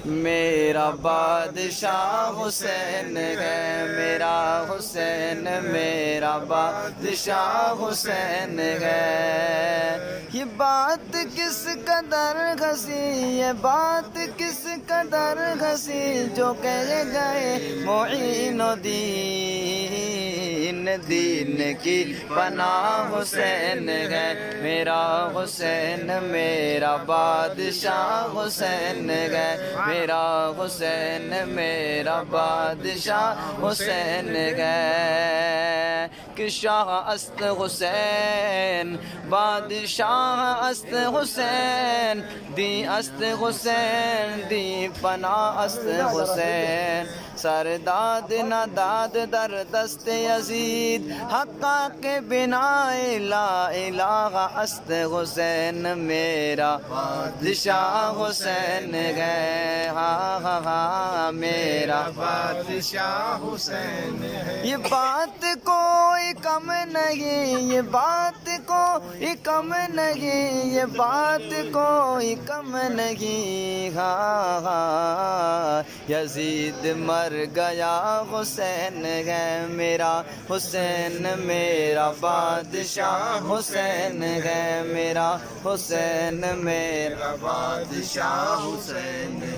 میرا بادشاہ حسین ہے، میرا حسین میرا بادشاہ حسین ہے۔ یہ بات کس قدر گھسی، یہ بات کس قدر گھسی، جو کہہ گئے معین الدین، دین کی پناہ حسین ہے، میرا حسین میرا بادشاہ حسین ہے، میرا حسین میرا بادشاہ حسین ہے۔ کہ شاہ است حسین، بادشاہ است حسین، دی است حسین، دی پناہ است حسین۔ سرداد نداد در دست یزید، حقا کے بنا لا الہ است حسین، میرا بادشاہ حسین ہے، ہاں ہاں ہاں میرا بادشاہ حسین ہے۔ یہ بات کوئی کم نہیں، یہ بات کوئی کم نہیں، یہ بات کوئی کم نہیں، ہاں ہاں یزید مر گیا حسین ہے، میرا حسین میرا بادشاہ حسین ہے، میرا حسین میرا بادشاہ حسین